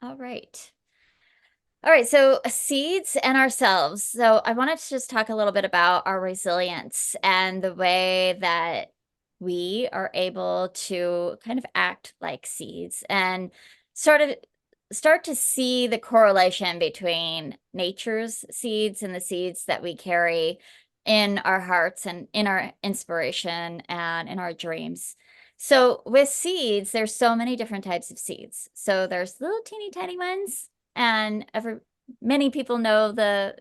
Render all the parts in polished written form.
All right. All right, so seeds and ourselves. So I wanted to just talk a little bit about our resilience and the way that we are able to kind of act like seeds and sort of start to see the correlation between nature's seeds and the seeds that we carry in our hearts and in our inspiration and in our dreams. So with seeds, there's so many different types of seeds. So there's little teeny tiny ones, and many people know the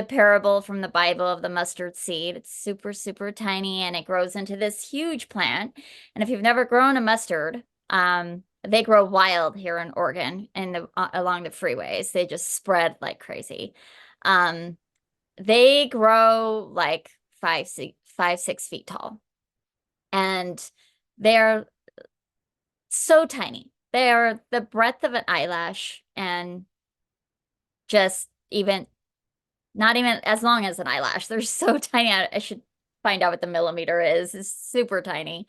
parable from the Bible of the mustard seed. It's super, super tiny and it grows into this huge plant. And if you've never grown a mustard, they grow wild here in Oregon and along the freeways. They just spread like crazy. Um, they grow like 6 feet tall, and they're so tiny. They are the breadth of an eyelash, and just even not even as long as an eyelash. They're so tiny. I should find out what the millimeter is. It's super tiny.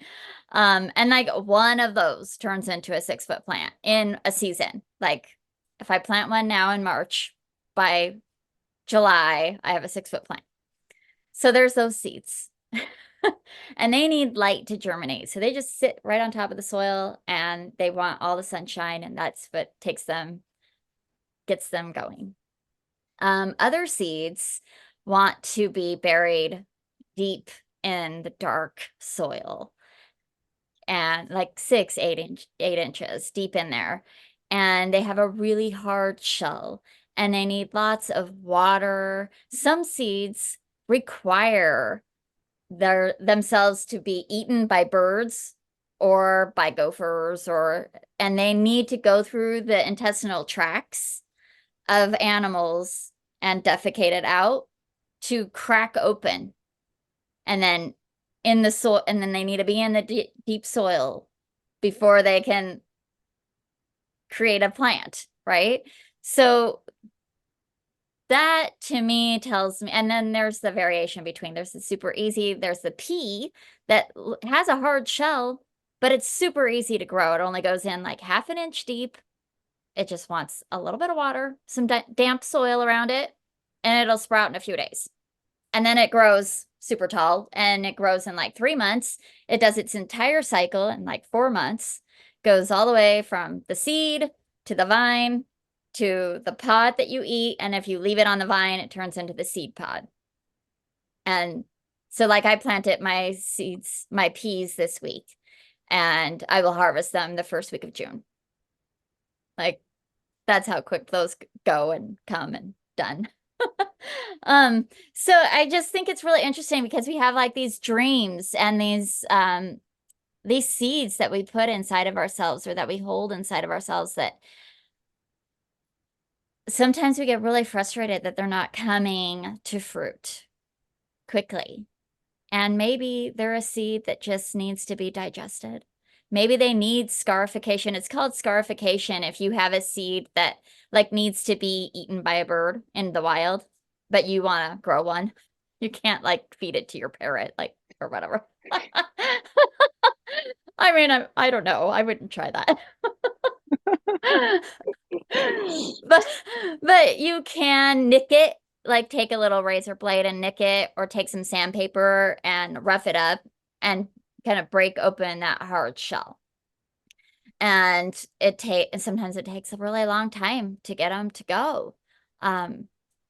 And like one of those turns into a 6 foot plant in a season. Like if I plant one now in March, by July, I have a 6 foot plant. So there's those seeds. And they need light to germinate. So they just sit right on top of the soil and they want all the sunshine, and that's what gets them going. Other seeds want to be buried deep in the dark soil, and like 8 inches deep in there. And they have a really hard shell and they need lots of water. Some seeds require themselves to be eaten by birds or by gophers, and they need to go through the intestinal tracts of animals and defecate it out to crack open, and then in the soil, and then they need to be in the deep soil before they can create a plant, right? So that to me tells me, and then there's the variation between, there's the super easy, there's the pea that has a hard shell, but it's super easy to grow. It only goes in like 1/2 inch deep. It just wants a little bit of water, some damp soil around it, and it'll sprout in a few days. And then it grows super tall, and it grows in like 3 months. It does its entire cycle in like 4 months, goes all the way from the seed to the vine to the pod that you eat. And if you leave it on the vine, it turns into the seed pod. And so like I planted my peas this week, and I will harvest them the first week of June. Like that's how quick those go and come and done. So I just think it's really interesting because we have like these dreams and these seeds that we put inside of ourselves, or that we hold inside of ourselves, that sometimes we get really frustrated that they're not coming to fruit quickly. And maybe they're a seed that just needs to be digested. Maybe they need scarification. It's called scarification if you have a seed that like needs to be eaten by a bird in the wild, but you want to grow one. You can't like feed it to your parrot, like, or whatever. I mean, I don't know. I wouldn't try that. But you can nick it, like take a little razor blade and nick it, or take some sandpaper and rough it up and kind of break open that hard shell. And sometimes it takes a really long time to get them to go. I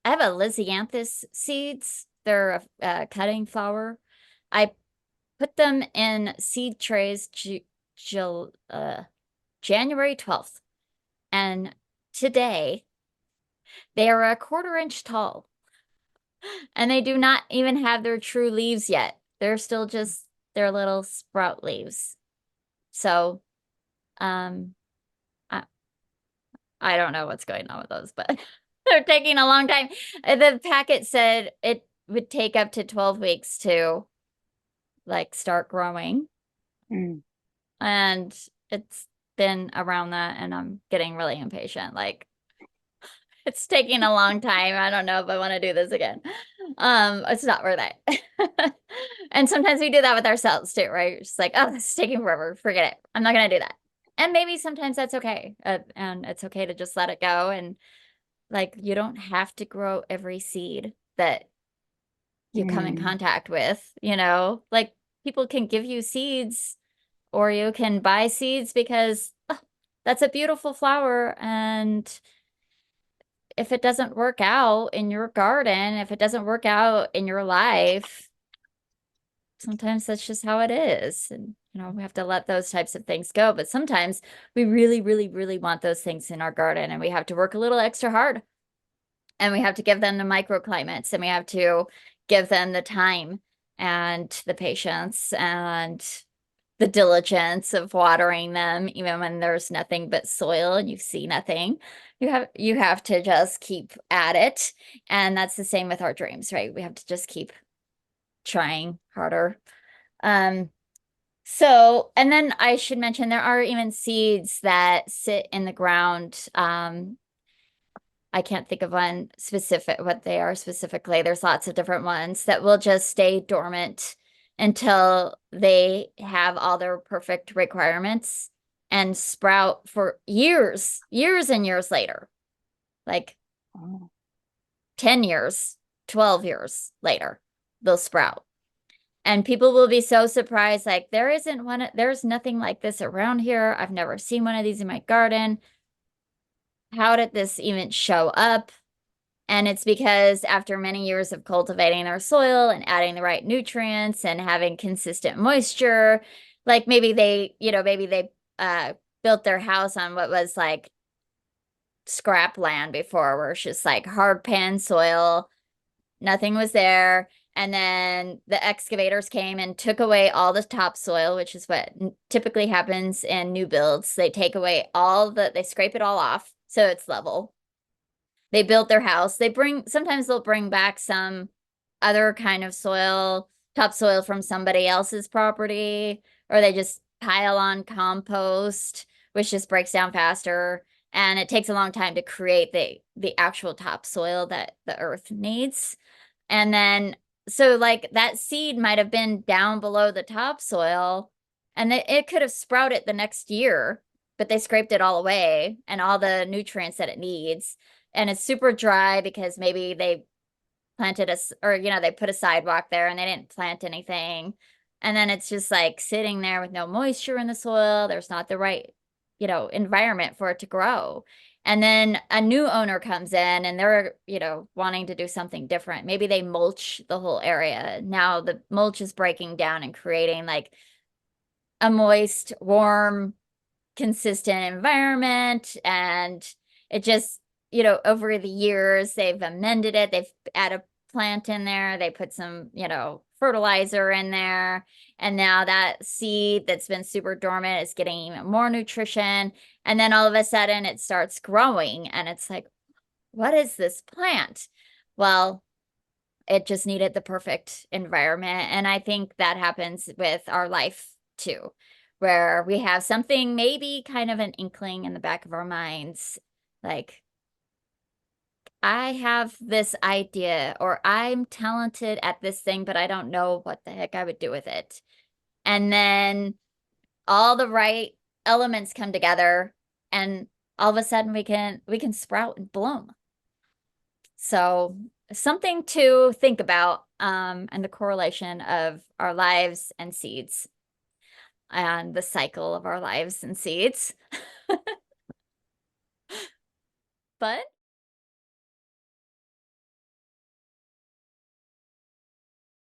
have a Lysianthus seeds. They're a cutting flower. I put them in seed trays January 12th. And today they are a 1/4 inch tall. And they do not even have their true leaves yet. They're still just their little sprout leaves. So, I, I don't know what's going on with those, but they're taking a long time. The packet said it would take up to 12 weeks to like start growing. Mm. And it's been around that, and I'm getting really impatient. Like it's taking a long time. I don't know if I want to do this again. It's not worth it. And sometimes we do that with ourselves too, right? It's like, oh, this is taking forever. Forget it. I'm not gonna do that. And maybe sometimes that's okay. And it's okay to just let it go. And like, you don't have to grow every seed that you come in Mm. contact with, like people can give you seeds or you can buy seeds because oh, that's a beautiful flower. And if it doesn't work out in your garden, if it doesn't work out in your life, sometimes that's just how it is. And, we have to let those types of things go. But sometimes we really, really, really want those things in our garden and we have to work a little extra hard and we have to give them the microclimates and we have to give them the time and the patience and the diligence of watering them, even when there's nothing but soil and you see nothing. You have to just keep at it. And that's the same with our dreams, right? We have to just keep trying harder. Um, and then I should mention there are even seeds that sit in the ground. I can't think of one specific, what they are specifically. There's lots of different ones that will just stay dormant until they have all their perfect requirements and sprout for years, years and years later, like Oh. 10 years, 12 years later, they'll sprout. And people will be so surprised, like, there's nothing like this around here. I've never seen one of these in my garden. How did this even show up? And it's because after many years of cultivating their soil and adding the right nutrients and having consistent moisture, like maybe they built their house on what was like scrap land before, where it's just like hard pan soil, nothing was there. And then the excavators came and took away all the topsoil, which is what typically happens in new builds. They take away they scrape it all off so it's level. They built their house. Sometimes they'll bring back some other kind of topsoil from somebody else's property, or they just pile on compost, which just breaks down faster. And it takes a long time to create the actual topsoil that the earth needs. And then, so like that seed might have been down below the topsoil and it could have sprouted the next year, but they scraped it all away and all the nutrients that it needs. And it's super dry because maybe they planted they put a sidewalk there and they didn't plant anything. And then it's just like sitting there with no moisture in the soil. There's not the right, environment for it to grow. And then a new owner comes in and they're, wanting to do something different. Maybe they mulch the whole area. Now the mulch is breaking down and creating like a moist, warm, consistent environment. And it just, over the years, they've amended it. They've added a plant in there. They put some, fertilizer in there. And now that seed that's been super dormant is getting even more nutrition. And then all of a sudden it starts growing. And it's like, what is this plant? Well, it just needed the perfect environment. And I think that happens with our life too, where we have something, maybe kind of an inkling in the back of our minds, like, I have this idea, or I'm talented at this thing, but I don't know what the heck I would do with it. And then all the right elements come together, and all of a sudden we can sprout and bloom. So something to think about, and the correlation of our lives and seeds and the cycle of our lives and seeds. But